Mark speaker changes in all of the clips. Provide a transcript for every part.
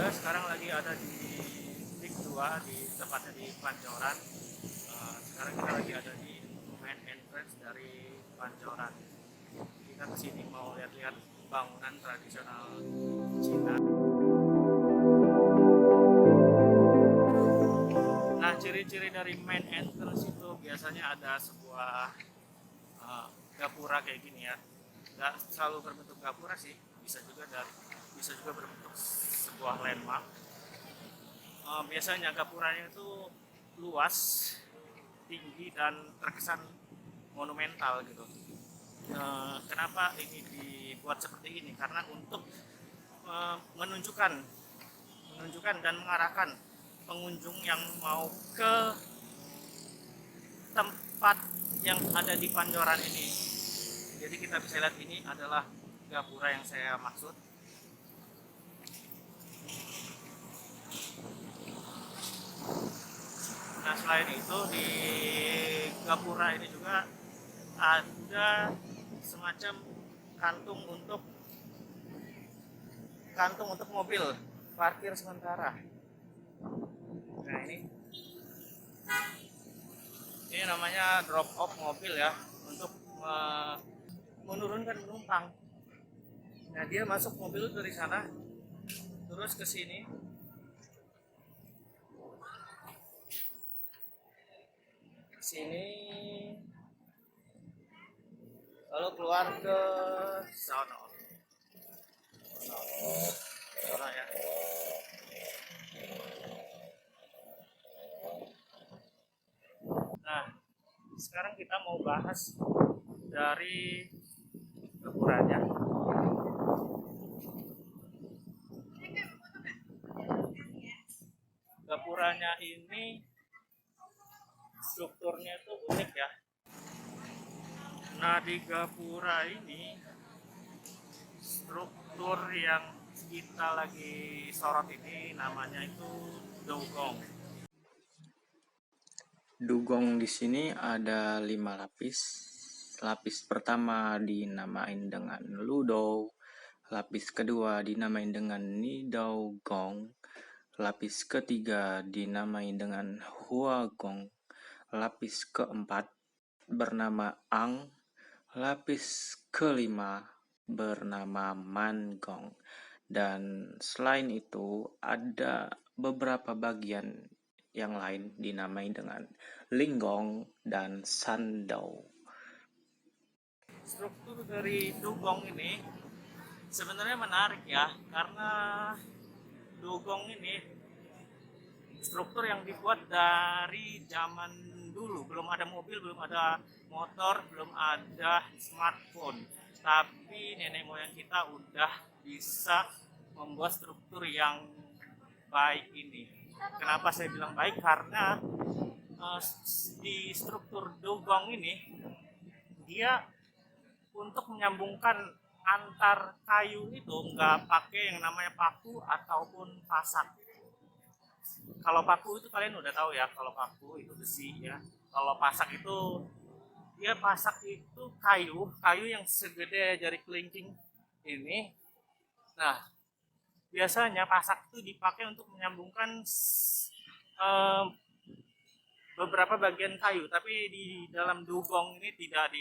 Speaker 1: Saya sekarang lagi ada di Tik 2, tepatnya di Pancoran. Sekarang kita lagi ada di main entrance dari Pancoran. Kita kesini mau lihat-lihat bangunan tradisional Cina. Nah, ciri-ciri dari main entrance itu biasanya ada sebuah gapura kayak gini ya. Nggak selalu berbentuk gapura sih, bisa juga berbentuk sebuah landmark. Biasanya gapuranya itu luas, tinggi, dan terkesan monumental gitu. Kenapa ini dibuat seperti ini? Karena untuk menunjukkan dan mengarahkan pengunjung yang mau ke tempat yang ada di Pancoran ini. Jadi kita bisa lihat ini adalah gapura yang saya maksud. Nah, selain itu di gapura ini juga ada semacam kantung untuk mobil parkir sementara. Nah, ini namanya drop off mobil ya, untuk menurunkan penumpang. Nah, dia masuk mobil dari sana terus ke sini, lalu keluar ke sana ya. Nah, sekarang kita mau bahas dari gapuranya. Gapuranya ini strukturnya itu unik ya. Nah, di gapura ini struktur yang kita lagi sorot ini namanya itu dugong.
Speaker 2: Dugong di sini ada 5 lapis. Lapis pertama dinamain dengan Ludou, lapis kedua dinamain dengan Nidaugong, lapis ketiga dinamain dengan Huagong, lapis keempat bernama Ang, lapis kelima bernama Mangong, dan selain itu ada beberapa bagian yang lain dinamai dengan Linggong dan Sandau.
Speaker 1: Struktur dari dugong ini sebenarnya menarik ya, karena dugong ini struktur yang dibuat dari zaman dulu. Belum ada mobil, belum ada motor, belum ada smartphone, tapi nenek moyang kita udah bisa membuat struktur yang baik ini. Kenapa saya bilang baik? Karena di struktur dugong ini dia untuk menyambungkan antar kayu itu nggak pakai yang namanya paku ataupun pasak. Kalau paku itu kalian udah tahu ya, kalau paku itu besi ya. Kalau pasak itu kayu yang segede jari kelingking ini. Nah, biasanya pasak itu dipakai untuk menyambungkan beberapa bagian kayu, tapi di dalam dugong ini tidak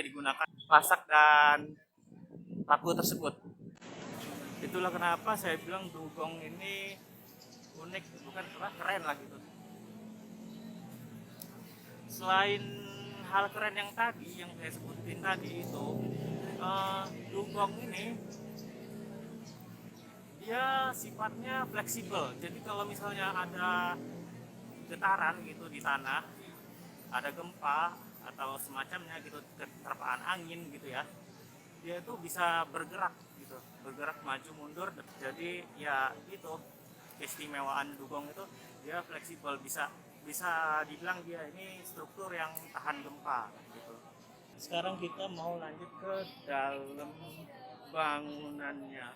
Speaker 1: digunakan pasak dan paku tersebut. Itulah kenapa saya bilang dugong ini unik, bukan keren lah gitu. Selain hal keren yang saya sebutin tadi itu, dugong ini dia sifatnya fleksibel. Jadi kalau misalnya ada getaran gitu di tanah, ada gempa atau semacamnya gitu, keterpaan angin gitu ya, dia itu bisa bergerak maju mundur. Jadi ya itu keistimewaan dugong itu, dia fleksibel, bisa dibilang dia ini struktur yang tahan gempa gitu. Sekarang kita mau lanjut ke dalam bangunannya.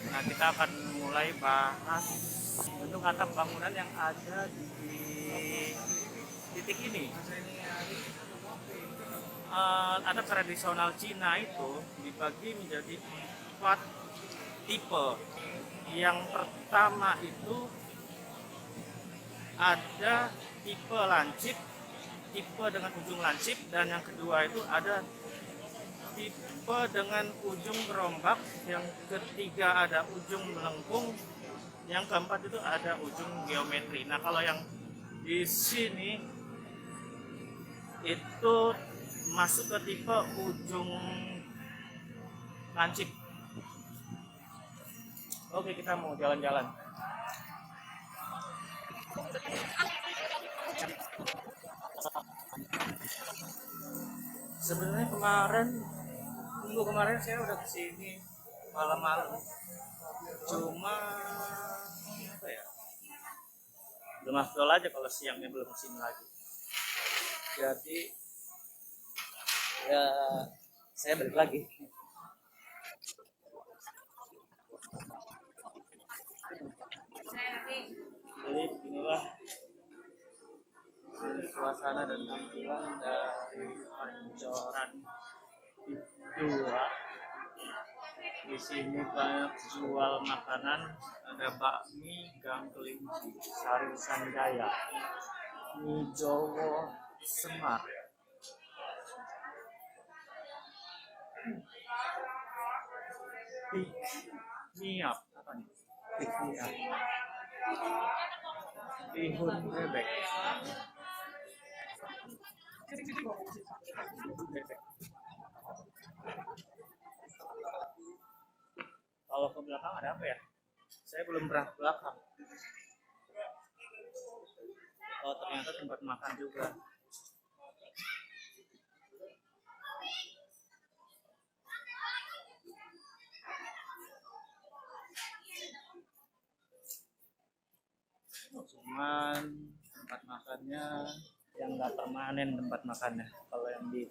Speaker 1: Nah, kita akan mulai bahas bentuk atap bangunan yang ada di titik ini. Atap tradisional Cina itu dibagi menjadi 4 tipe. Yang pertama itu ada tipe lancip, tipe dengan ujung lancip, dan yang kedua itu ada tipe dengan ujung gerombak, yang ketiga ada ujung melengkung, yang keempat itu ada ujung geometri. Nah, kalau yang di sini itu masuk ke tipe ujung lancip. Oke, kita mau jalan-jalan. Sebenarnya minggu kemarin saya udah kesini malam-malam, cuma apa ya, belum afdol aja kalau siangnya belum kesini lagi. Jadi ya saya balik lagi. Jadi inilah suasana dan tampilan dari Pancoran dua. Di sini banyak jual makanan, ada bakmi, gang kelinci, sari sanjaya, mie Jowo, Semar, miap, apa nih? Miap, bihun bebek. Kalau ke belakang ada apa ya? Saya belum pernah ke belakang. Oh, ternyata tempat makan juga. Cuman tempat makannya yang nggak permanen tempat makannya. Kalau yang di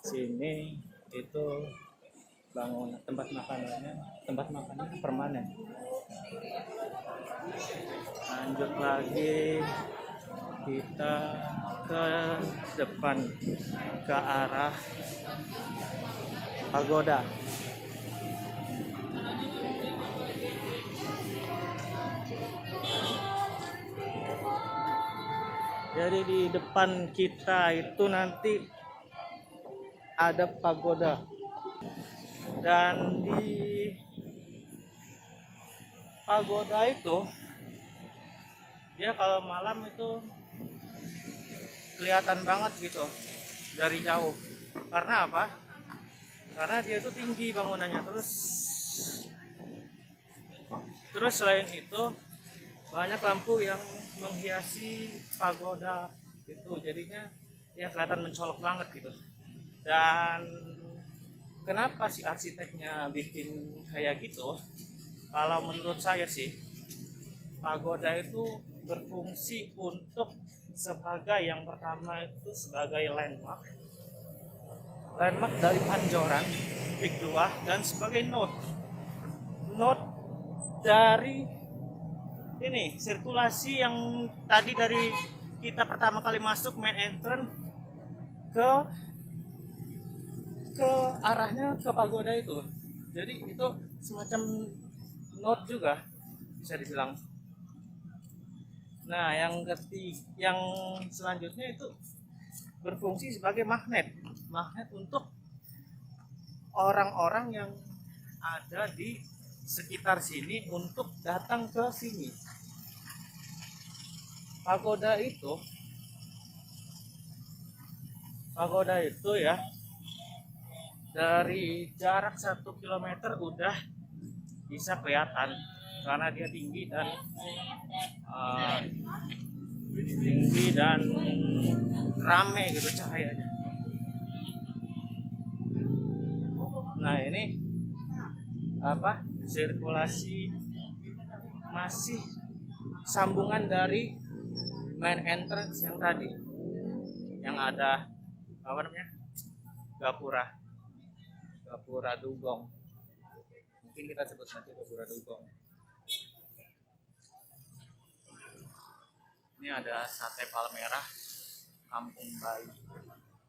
Speaker 1: sini itu bangunan tempat makannya permanen. Lanjut lagi kita ke depan ke arah pagoda. Jadi di depan kita itu nanti ada pagoda, dan di pagoda itu dia kalau malam itu kelihatan banget gitu dari jauh. Karena apa? Karena dia itu tinggi bangunannya, terus selain itu banyak lampu yang menghiasi pagoda itu, jadinya ya kelihatan mencolok banget gitu. Dan kenapa si arsiteknya bikin kayak gitu? Kalau menurut saya sih, pagoda itu berfungsi untuk sebagai yang pertama itu sebagai landmark dari Pancoran Peak 2, dan sebagai note dari ini sirkulasi yang tadi dari kita pertama kali masuk main entrance ke arahnya ke pagoda itu. Jadi itu semacam note juga bisa dibilang. Nah, yang selanjutnya itu berfungsi sebagai magnet untuk orang-orang yang ada di sekitar sini untuk datang ke sini. Pagoda itu ya, dari jarak 1 kilometer udah bisa kelihatan karena dia tinggi dan rame gitu cahayanya. Nah, ini apa, sirkulasi masih sambungan dari main entrance yang tadi, yang ada apa namanya, Gapura Dugong, mungkin kita sebut saja Gapura Dugong. Ini ada sate palmerah Kampung Bali,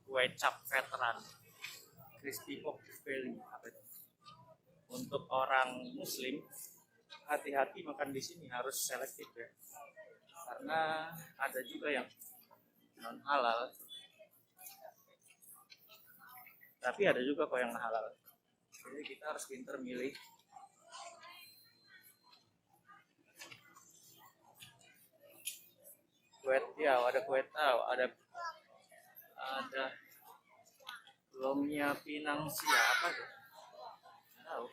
Speaker 1: kue cap veteran, crispy pork belly, apa itu? untuk orang Muslim hati-hati makan di sini, harus selektif ya, karena ada juga yang non halal, tapi ada juga kok yang halal. Jadi kita harus pinter milih. Kuet ya, ada kuet tahu, ada Lomnya Pinang siapa tuh? Nggak tahu.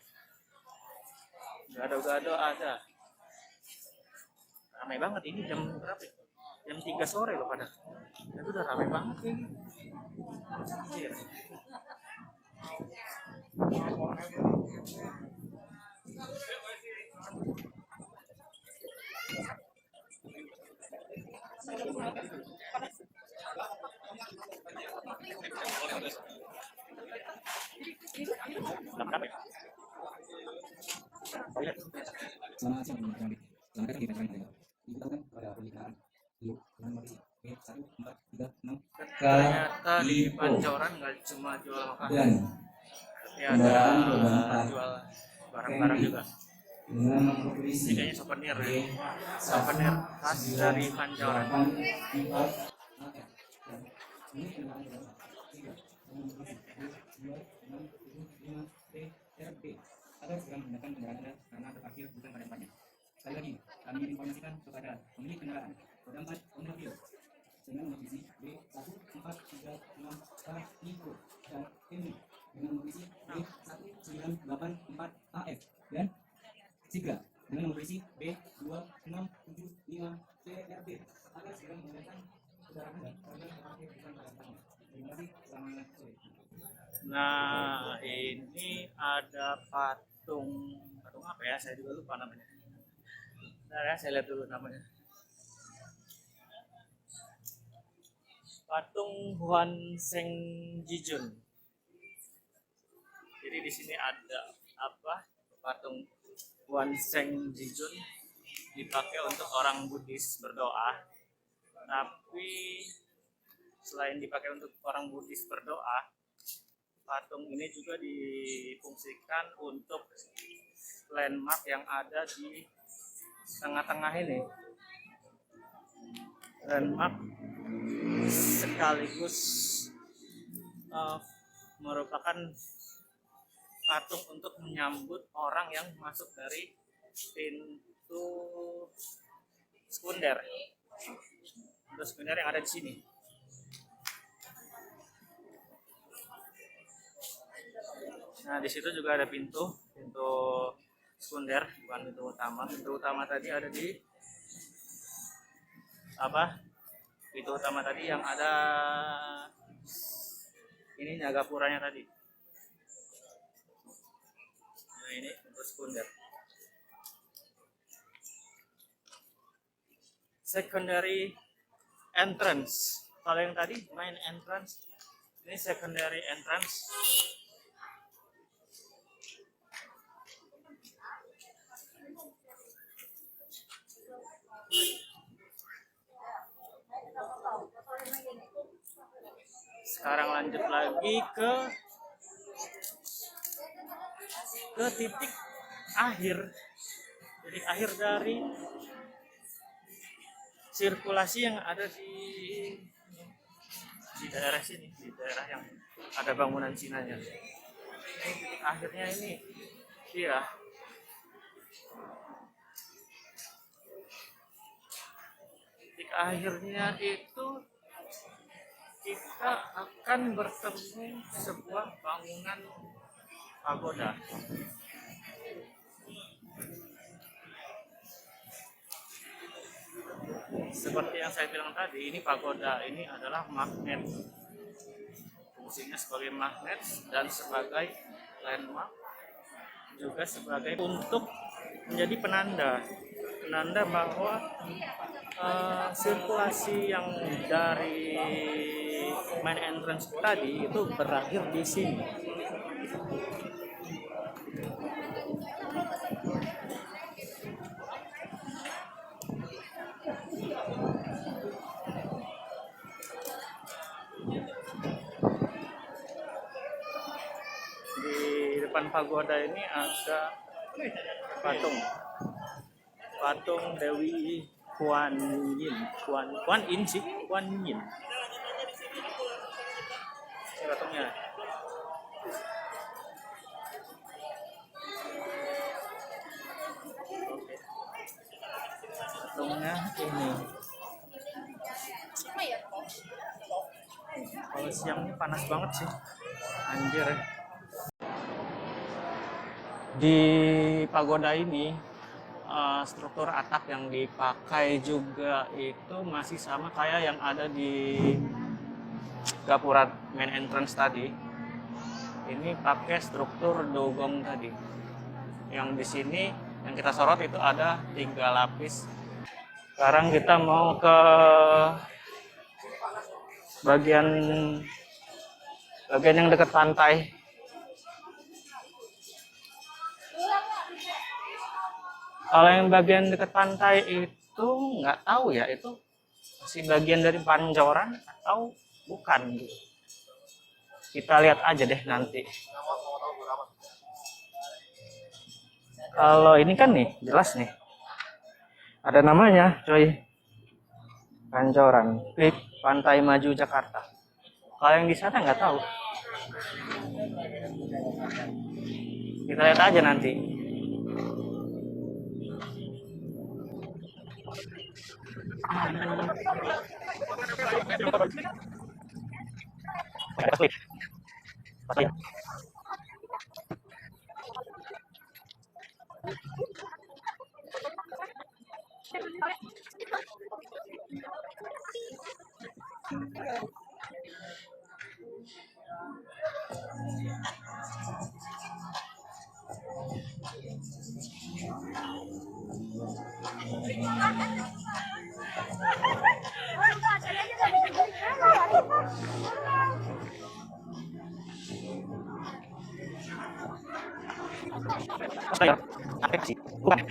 Speaker 1: Gado-gado ada. Ramai banget ini jam berapa? Ya? Jam 3 sore loh pada. Itu udah ramai banget ini. Iya. Berapa ya?
Speaker 3: Selamat siang teman-teman. Selamat datang di Pancoran Ilegal. Diberitahukan pada pernikahan Lu dengan nomor isi B1436
Speaker 1: Ternyata di Pancoran nggak cuma jual makanan,
Speaker 3: dan
Speaker 1: tapi ada jual barang-barang juga.
Speaker 3: dengan nomor
Speaker 1: Ini
Speaker 3: isi
Speaker 1: kayaknya souvenir ya. Souvenir khas dari Pancoran.
Speaker 3: 844 dan ini kendaraan berapa? 3 dengan nomor isi B2675 TRB. Agar segera menggunakan kendaraan Anda karena terparkir bukan pada tempatnya. Sekali lagi, kami informasikan kepada pemilik kendaraan roda 4 Honda Clio dengan nomor isi B1436K Niko dan Henry dengan nomor isi B1984AF dan Sigra dengan nomor isi B2675 TRB agar segera menggunakan kendaraan Anda karena terparkir bukan pada tempatnya. Terima kasih, selamat sore.
Speaker 1: Nah, ini ada patung apa ya? Saya juga lupa namanya. Bentar ya, saya lihat dulu namanya. Patung Huan Seng Jijun. Jadi di sini ada apa? Patung Huan Seng Jijun dipakai untuk orang Buddhis berdoa. Tapi selain dipakai untuk orang Buddhis berdoa, patung ini juga difungsikan untuk landmark yang ada di tengah-tengah ini. Landmark sekaligus merupakan patung untuk menyambut orang yang masuk dari pintu sekunder. Pintu sekunder yang ada di sini. Nah, di situ juga ada pintu sekunder, bukan pintu utama. Pintu utama tadi ada di apa? Pintu utama tadi yang ada ini Nagapuranya tadi. Nah, ini pintu sekunder. Secondary entrance. Kalau yang tadi main entrance, ini secondary entrance. Sekarang lanjut lagi ke titik akhir. Titik akhir dari sirkulasi yang ada di daerah sini, di daerah yang ada bangunan Cinanya. Ini titik akhirnya ini. Iya. Titik akhirnya itu kita akan bertemu sebuah bangunan pagoda. Seperti yang saya bilang tadi, ini pagoda ini adalah magnet. Fungsinya sebagai magnet dan sebagai landmark, juga sebagai untuk menjadi penanda bahwa sirkulasi yang dari main entrance tadi itu berakhir di sini. Di depan pagoda ini ada patung Dewi Kuan Yin. Kuan Yin sih, Kuan Yin. Ini patungnya. Oke. Patungnya ini. Kalau siang ini panas banget sih. Anjir. Di pagoda ini struktur atap yang dipakai juga itu masih sama kayak yang ada di gapura main entrance tadi. Ini pakai struktur dogong tadi. Yang di sini yang kita sorot itu ada 3 lapis. Sekarang kita mau ke bagian yang dekat pantai. Kalau yang bagian dekat pantai itu nggak tahu ya, itu masih bagian dari Pancoran atau bukan gitu. Kita lihat aja deh nanti. Kalau ini kan nih jelas nih ada namanya, coy. Pancoran, Pik Pantai Maju Jakarta. Kalau yang di sana nggak tahu. Kita lihat aja nanti. Bukan.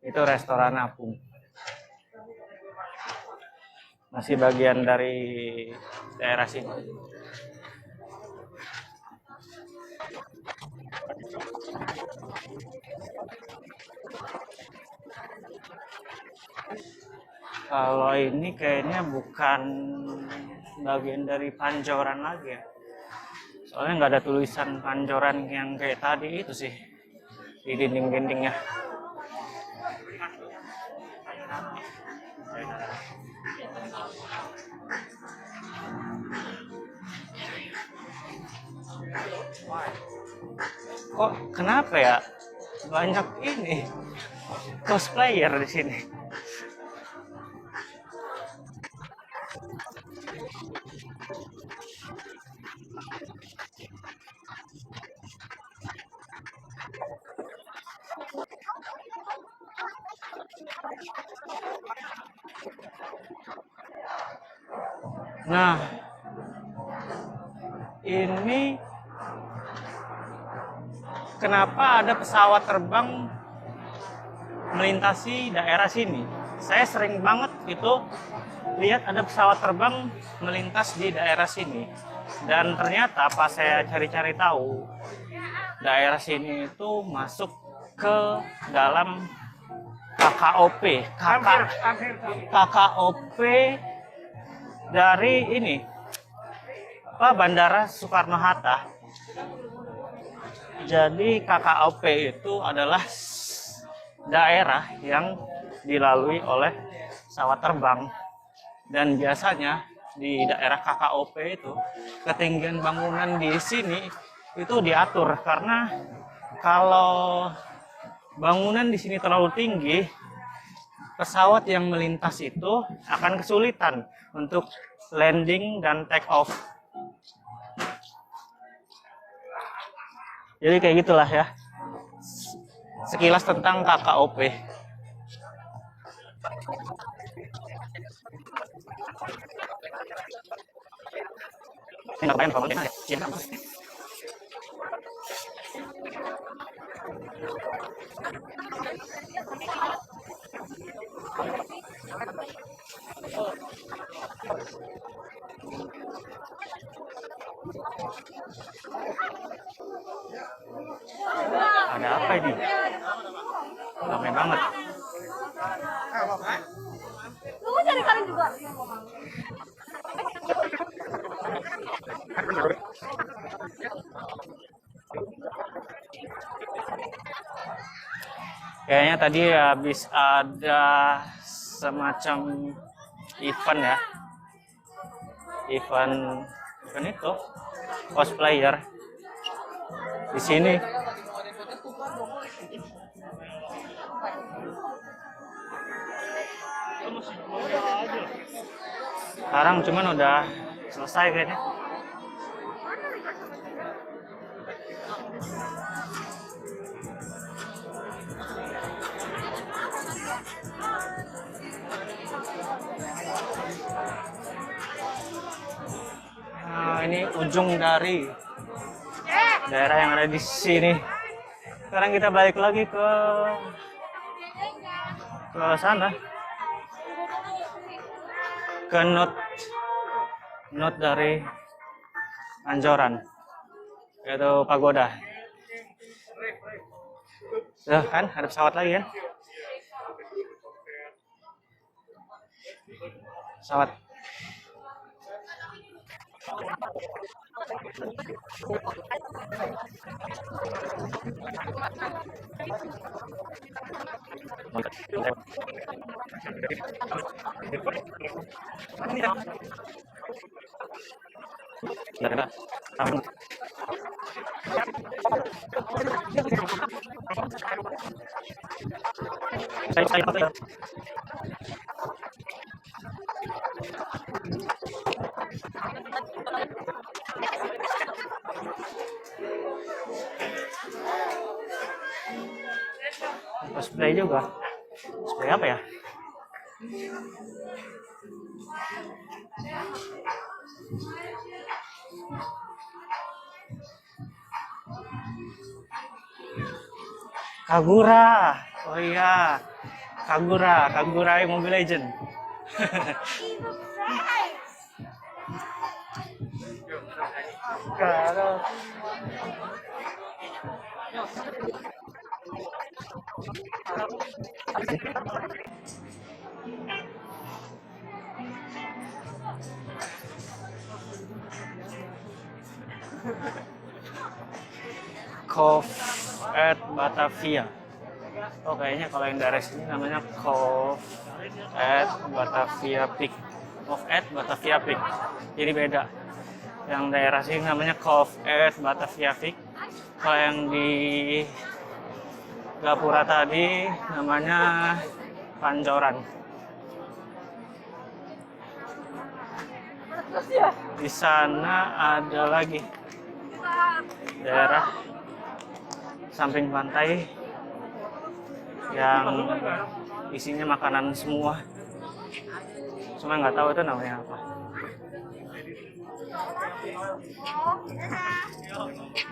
Speaker 1: Itu restoran apung. Masih bagian dari daerah sini. Kalau ini kayaknya bukan bagian dari Pancoran lagi ya. Soalnya nggak ada tulisan Pancoran yang kayak tadi itu sih di dinding-dindingnya. Kok kenapa ya banyak ini cosplayer di sini? Nah, ini kenapa ada pesawat terbang melintasi daerah sini? Saya sering banget itu lihat ada pesawat terbang melintas di daerah sini. Dan ternyata pas saya cari-cari tahu, daerah sini itu masuk ke dalam KKOP. KKOP dari ini Bandara Soekarno-Hatta. Jadi KKOP itu adalah daerah yang dilalui oleh pesawat terbang, dan biasanya di daerah KKOP itu ketinggian bangunan di sini itu diatur, karena kalau bangunan di sini terlalu tinggi, pesawat yang melintas itu akan kesulitan untuk landing dan take off. Jadi kayak gitulah ya, sekilas tentang KKOP. Ada apa ini? Ramai banget.
Speaker 4: Lu cari karung juga.
Speaker 1: Kayaknya tadi habis ada semacam event ya. Event itu cosplayer di sini. Sekarang cuman udah selesai kayaknya. Nah, ini ujung dari daerah yang ada di sini. Sekarang kita balik lagi ke sana, ke not dari Anjoran, yaitu pagoda. Tuh kan, ada pesawat lagi kan? Pesawat. Cosplay juga. Cosplay apa ya? Kagura. Oh iya. Kagura Mobile Legend. Cove at Batavia. Oh, kayaknya kalau yang daerah sini namanya Cove at Batavia Peak. Cove at Batavia Peak. Jadi beda. Yang daerah sini namanya Cove at Batavia Peak. Kalau yang di Gapura tadi namanya Pancoran. Di sana ada lagi daerah samping pantai yang isinya makanan semua. Cuma nggak tahu itu namanya apa.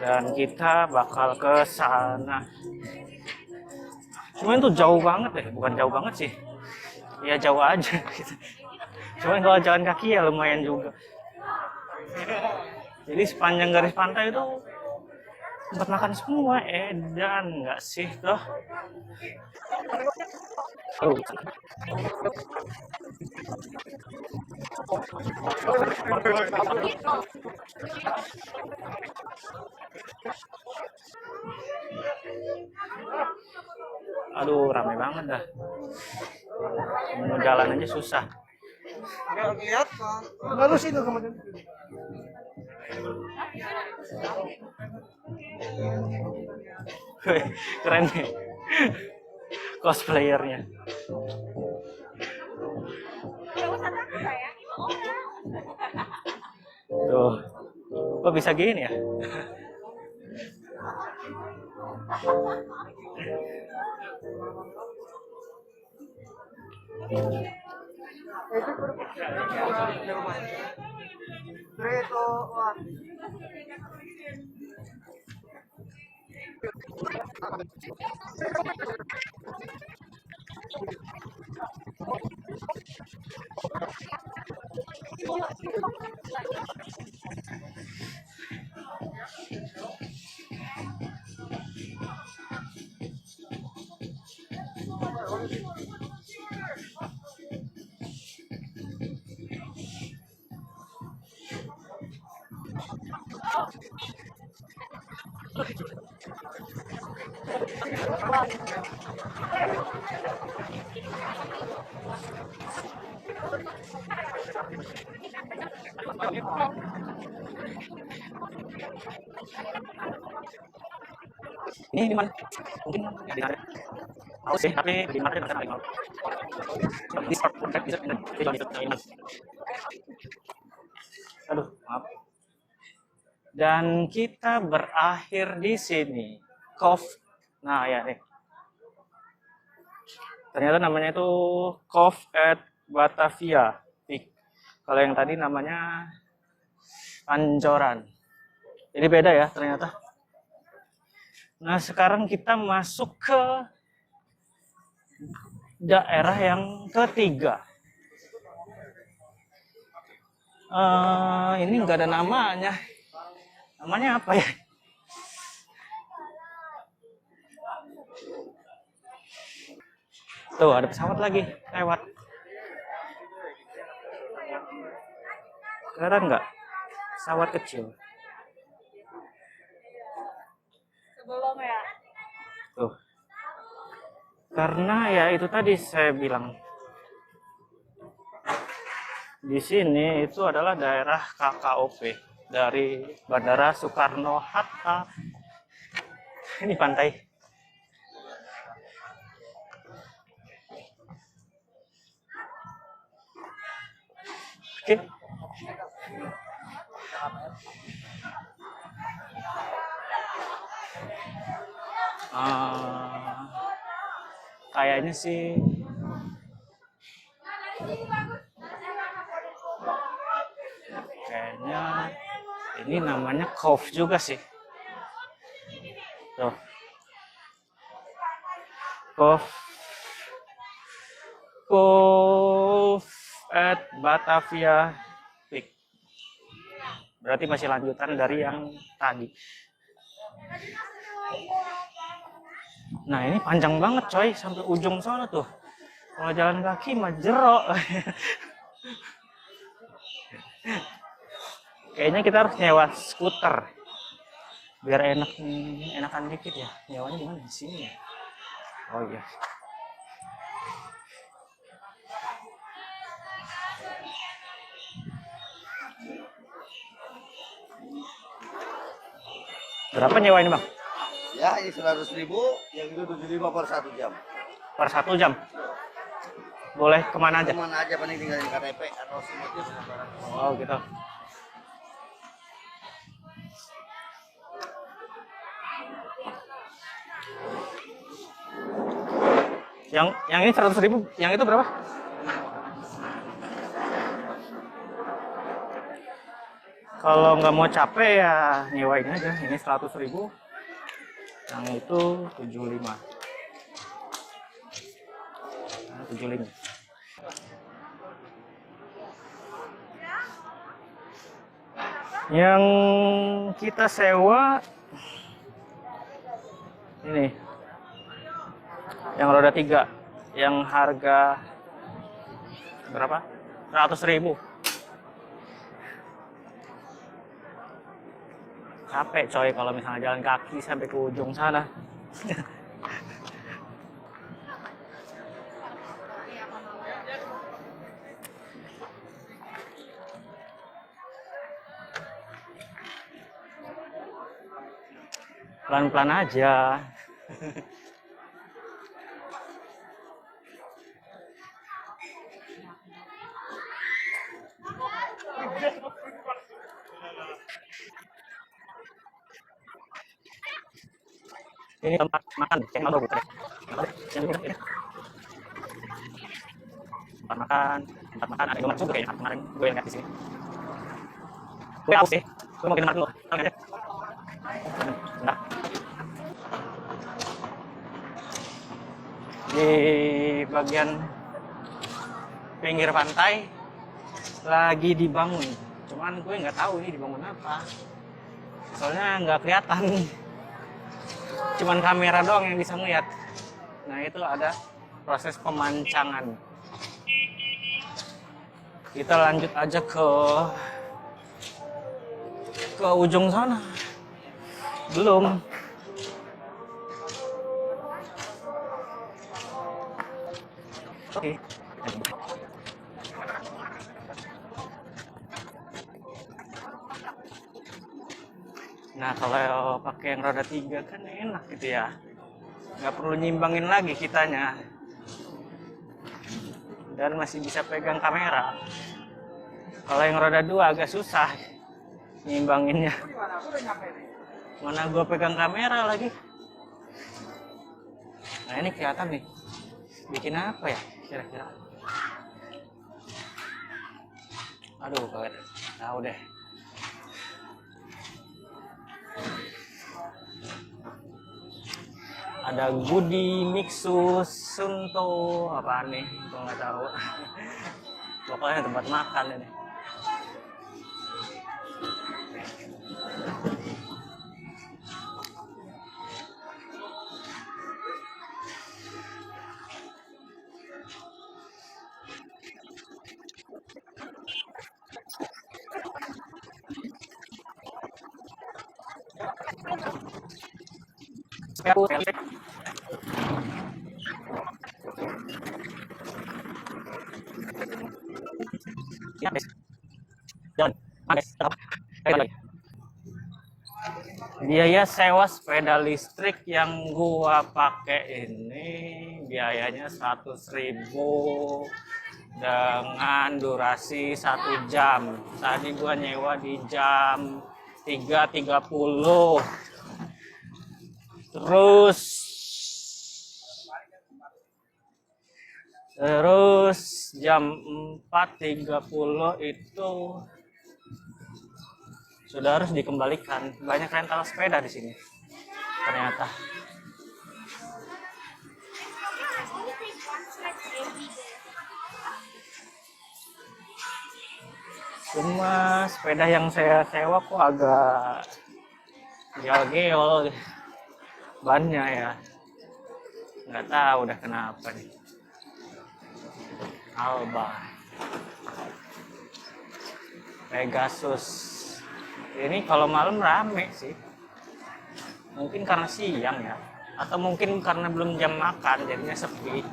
Speaker 1: Dan kita bakal ke sana. Cuma itu jauh banget deh, bukan jauh banget sih. Ya jauh aja gitu. Cuma kalau jalan kaki ya lumayan juga. Jadi sepanjang garis pantai itu tempat makan semua, edan nggak sih toh? Aduh, ramai banget dah. Mau jalan aja susah.
Speaker 5: Nggak lihat, nggak lu sih tuh kemudian.
Speaker 1: Keren nih cosplayernya. Tuh, kok bisa gini ya?
Speaker 5: ito.
Speaker 1: Ini di mana? Mungkin di sana. Tahu sih, tapi di mana ada paling mau. Di start contract bisa pindah. Aduh, maaf. Dan kita berakhir di sini. Nah ya nih. Ternyata namanya itu Cove at Batavia Peak. Kalau yang tadi namanya Pancoran. Jadi beda ya ternyata. Nah sekarang kita masuk ke daerah yang ketiga. Ini nggak ada namanya. Namanya apa ya? Tuh ada pesawat lagi lewat. Kelihatan nggak? Pesawat kecil.
Speaker 4: Sebelum ya.
Speaker 1: Tuh. Karena ya itu tadi saya bilang. Di sini itu adalah daerah KKOP dari Bandara Soekarno-Hatta. Ini pantai. Oke. Kayaknya sih ini namanya Cove juga sih. Tuh. Cove at Batavia Peak. Berarti masih lanjutan dari yang tadi. Nah ini panjang banget coy, sampai ujung sana tuh. Kalau jalan kaki mah jero. Kayaknya kita harus nyewa skuter biar enakan dikit ya. Nyewanya di mana? Di sini ya. Oh iya. Berapa nyewa ini bang?
Speaker 6: Ya, ini 100.000, yang itu 75 per 1 jam.
Speaker 1: Per 1 jam? Boleh kemana aja?
Speaker 6: Kemana aja, paling tinggal di KTP atau SIM-nya.
Speaker 1: Oh gitu. Yang ini 100.000, yang itu berapa? Kalau nggak mau capek ya nyewain aja. Ini 100.000. Yang itu 75. Nah, 75. Yang kita sewa ini yang roda 3 yang harga berapa? 100.000. Capek coy kalau misalnya jalan kaki sampai ke ujung sana. Pelan-pelan aja. Ini tempat makan, yang mau buka deh. Tempat makan ada gambar juga kayaknya kemarin gue lihat di sini. Gue haus sih. Gue mau minum dulu. Tolong aja. Bentar. Di bagian pinggir pantai lagi dibangun. Cuman gue nggak tahu ini dibangun apa. Soalnya nggak kelihatan. Cuman kamera doang yang bisa ngeliat. Nah itu ada proses pemancangan. Kita lanjut aja ke ujung sana. Belum. Oke. Nah kalau pakai yang roda 3 kan enak gitu ya, nggak perlu nyimbangin lagi kitanya, dan masih bisa pegang kamera. Kalau yang roda 2 agak susah nyimbanginnya. Mana gue pegang kamera lagi. Nah ini kelihatan nih, bikin apa ya kira-kira? Aduh kalian tahu deh. Ada Gudi Mixus Sunto apa nih, gue nggak tahu. Pokoknya tempat makan ini. Biaya sewa sepeda listrik yang gua pakai ini biayanya 100.000 dengan durasi 1 jam. Tadi gua nyewa di jam 3.30. Terus jam 4.30 itu sudah harus dikembalikan. Banyak rental sepeda di sini ternyata. Cuma sepeda yang saya sewa kok agak geol-geol bannya ya, nggak tahu udah kenapa nih. Alba Pegasus ini kalau malam rame sih, mungkin karena siang ya, atau mungkin karena belum jam makan jadinya sepi.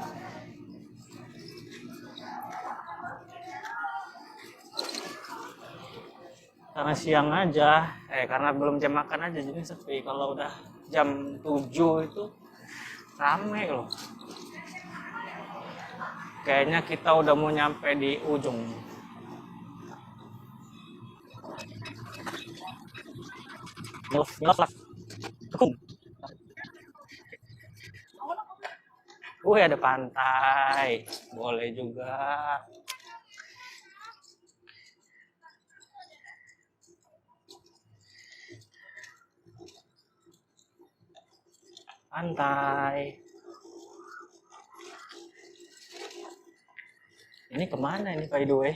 Speaker 1: Karena siang aja, karena belum jam makan aja jadi sepi. Kalau udah jam 7 itu rame loh. Kayaknya kita udah mau nyampe di ujung. Ada pantai, boleh juga. Pantai. Ini kemana ini by the way?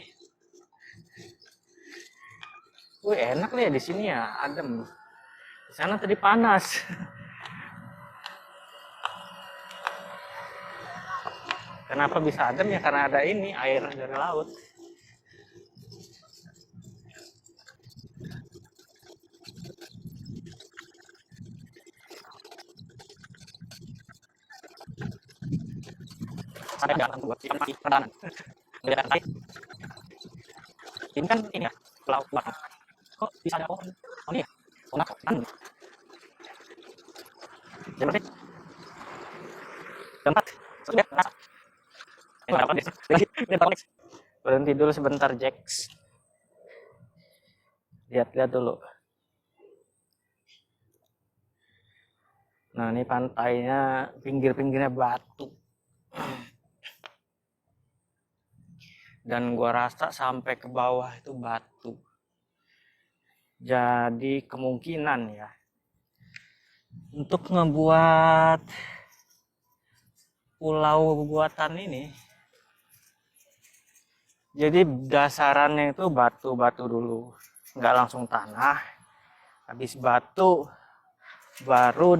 Speaker 1: Enak lah ya di sini ya, adem. Di sana tadi panas. Kenapa bisa adem ya? Karena ada ini air dari laut. Saya datang buat ikan mati perdanan. Melihat air. Ini kan ini ya, laut belakang. Kok bisa ada pohon? Oh ini ya, pohon apa? Jam berapa? Jam 4. Sudah, rasa. Berhenti dulu sebentar, Jax. Lihat-lihat dulu. Nah, ini pantainya, pinggir-pinggirnya batu. Dan gua rasa sampai ke bawah itu batu. Jadi kemungkinan ya untuk ngebuat pulau buatan ini, jadi dasarannya itu batu-batu dulu, nggak langsung tanah. Habis batu baru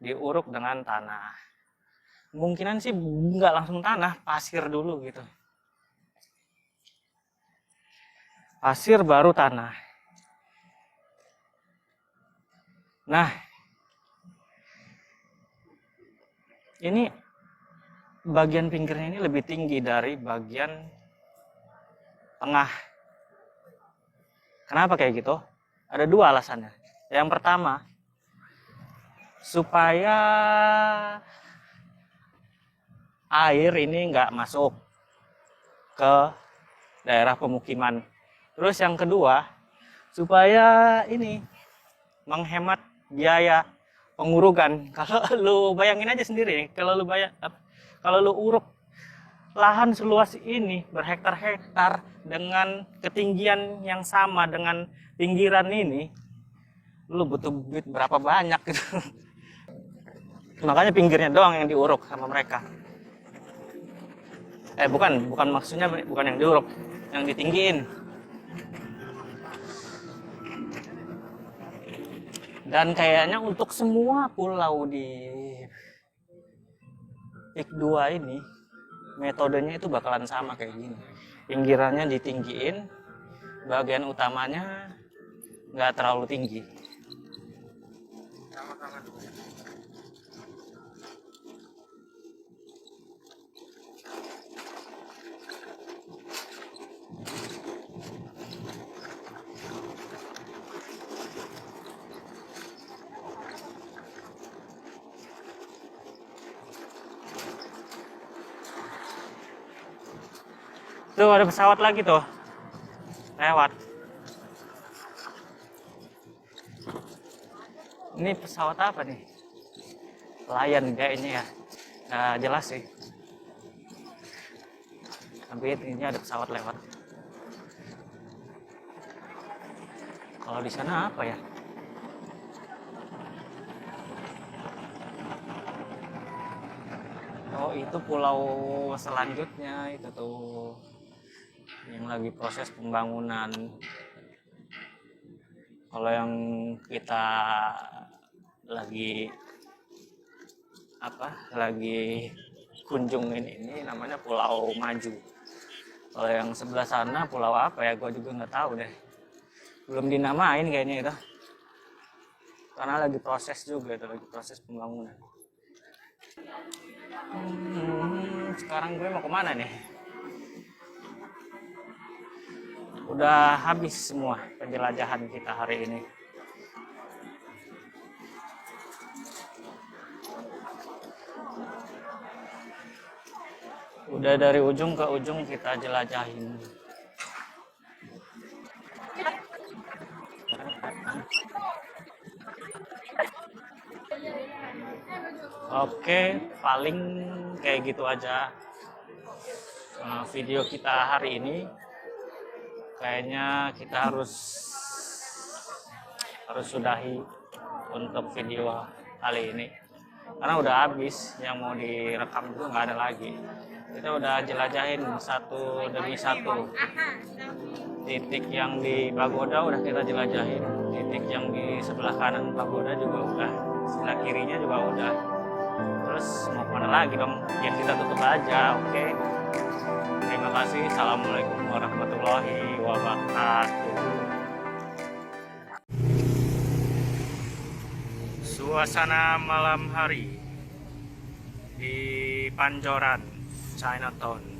Speaker 1: diuruk dengan tanah. Kemungkinan sih nggak langsung tanah, pasir dulu gitu. Pasir baru tanah. Nah, ini bagian pinggirnya ini lebih tinggi dari bagian tengah. Kenapa kayak gitu? Ada dua alasannya. Yang pertama, supaya air ini nggak masuk ke daerah pemukiman. Terus yang kedua, supaya ini menghemat biaya pengurukan. Kalau lu bayangin aja sendiri, kalau lu uruk lahan seluas ini berhektar-hektar dengan ketinggian yang sama dengan pinggiran ini, lu butuh duit berapa banyak gitu. Makanya pinggirnya doang yang diuruk sama mereka. Bukan maksudnya bukan yang diuruk, yang ditinggiin. Dan kayaknya untuk semua pulau di Pik 2 ini metodenya itu bakalan sama kayak gini. Pinggirannya ditinggiin, bagian utamanya nggak terlalu tinggi. Tuh ada pesawat lagi tuh lewat. Ini pesawat apa nih? Lion kayaknya ya. Nggak jelas sih. Tapi ini ada pesawat lewat. Kalau di sana apa ya? Oh, itu pulau selanjutnya itu tuh yang lagi proses pembangunan. Kalau yang kita lagi kunjungin ini namanya Pulau Maju. Kalau yang sebelah sana pulau apa ya, gue juga nggak tahu deh, belum dinamain kayaknya itu, karena lagi proses juga itu, lagi proses pembangunan. Sekarang gue mau kemana nih? Udah habis semua penjelajahan kita hari ini. Udah dari ujung ke ujung kita jelajahin. Oke, paling kayak gitu aja video kita hari ini. Kayaknya kita harus sudahi untuk video kali ini, karena udah habis, yang mau direkam juga nggak ada lagi. Kita udah jelajahin satu demi satu. Titik yang di pagoda udah kita jelajahin, titik yang di sebelah kanan pagoda juga udah, sebelah kirinya juga udah. Terus mau kemana lagi dong? Ya kita tutup aja, oke? Terima kasih. Assalamualaikum warahmatullahi wabarakatuh. Suasana malam hari di Pancoran, Chinatown.